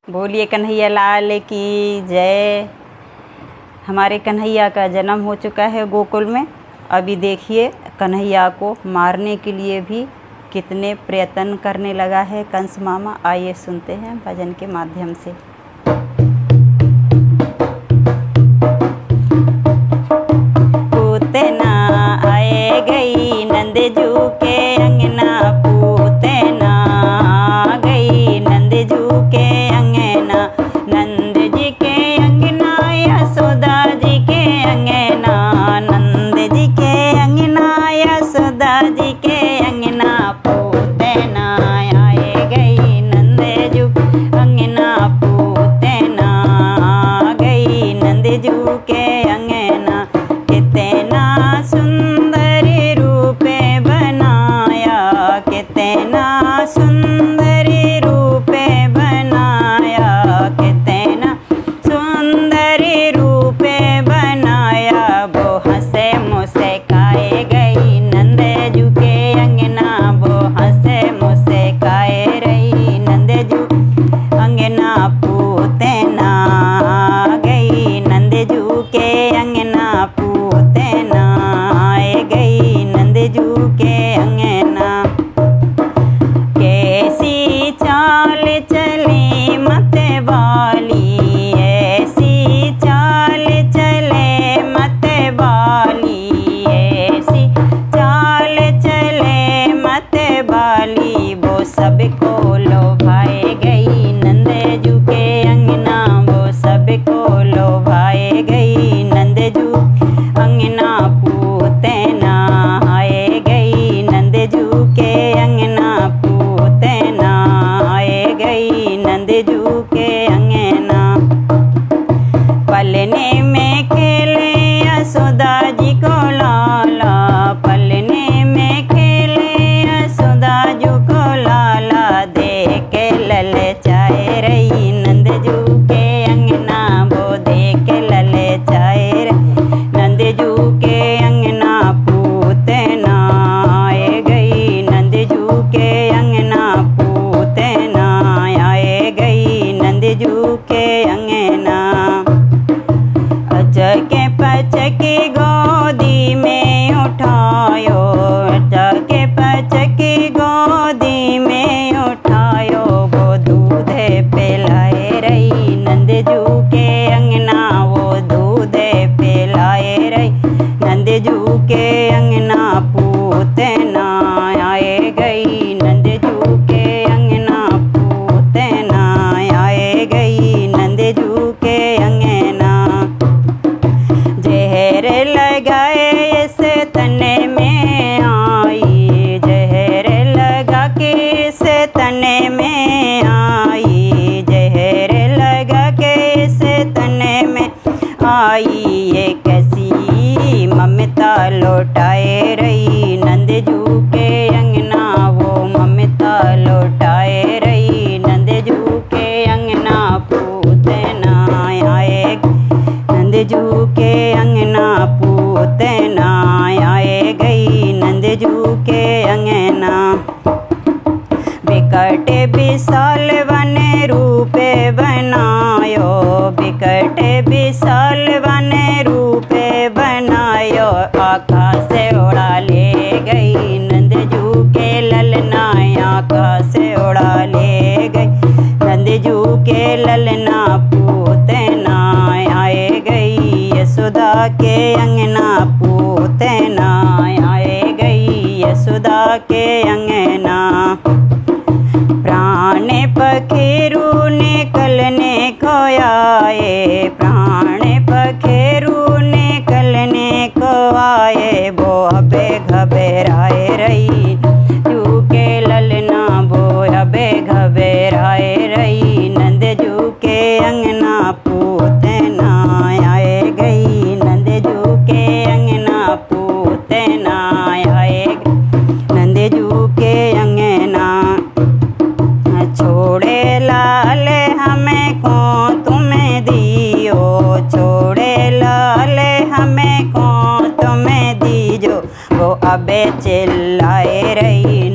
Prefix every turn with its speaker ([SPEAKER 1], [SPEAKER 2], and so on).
[SPEAKER 1] बोलिए कन्हैया लाल की जय। हमारे कन्हैया का जन्म हो चुका है गोकुल में। अभी देखिए कन्हैया को मारने के लिए भी कितने प्रयत्न करने लगा है कंस मामा। आइए सुनते हैं भजन के माध्यम से। पूतना आए गई नंदजू के अंगना, पूतना आ गई नंदजू के अंगना, नंद जी के अंगना यशोदा जी के अंगना, नंद जी के अंगना यशोदा जी के अंगना, पूतना आए गई नंदजू अंगना, पूतना आ गई नंदजू के अंगना, कितना सुंदर रूप बनाया, कितना सुंदर रूप बनाया, कितना सुंदर रूप बनाया, वो हंसे मुस्काए गई नंदजू के अंगना, वो हंसे मुस्काए रही नंदजू अंगना, पूतना आ गई नंदजू के अंगना, पूतना आए गई नंदजू के अंगना, कैसी चाल चले मत वाली, ऐसी चाल चले मत वाली, ऐसी चाल चले मत वाली, वो सबको लोभाए गई नंदजू के अंगना, वो सबको लोभाए गई नंदजू अंगना, पूतना आए गई नंदजू के अंगना, पूतना आए गई नंदजू के अंगना, पलने में खेले यशोदा जी को लाला, पलने में खेले यशोदा जी को लाला, देख के ललचाए रही नंदजू के अंगना, वो देख के ललचाए रही नंदजू के अंगना, पूतना आए गई नंदजू के अंगना, पूतना आए गई नंदजू के अंगना, अचके पचके गोदी में उठायो, अचके पचके गोदी में उठायो, वो दूध पिलाए रही नंदजू के अंगना, वो दूध पिलाए रही नंदजू के अंगना, पूतना आए गई नंदजू के अंगना, पूतना आए गई नंदजू के अंगना, जहर लगाए इस तने में आई, जहर लगा के इस तने में आई, जहर लगा के इस तने में आई, ये कैसी ममता लौटाए रही नंदजू के अंगना, वो ममता लौटाए रही नंदजू के अंगना, पूतना आए नंदजू के अंगना, पूतना आए गई नंदजू के अंगना, बिकट विशाल वन रूप बनायो, बिकट विशाल वन रूप बनायो, आकाश उड़ा ले गई नंदजू के ललना, आकाश उड़ा ले गई नंदजू के ललना, पूतना आए गई यशोदा के अंगना, पूतना आए गई यशोदा के अंगना, प्राण पखेरु निकलने को आए, प्राण पखेरु निकलने को आए, वो अबे घबराए रही जू के ललना, वो अबे घबराए रही नंदजू के अंगना, पूतना आए गई नंदजू के अंगना, पूतना आए नंदजू के अंगना, छोड़े लाल हमें को तुम्हें दियो, छोड़े लाल हमें को तुम्हें दीजो, वो अबे चिल्लाए रही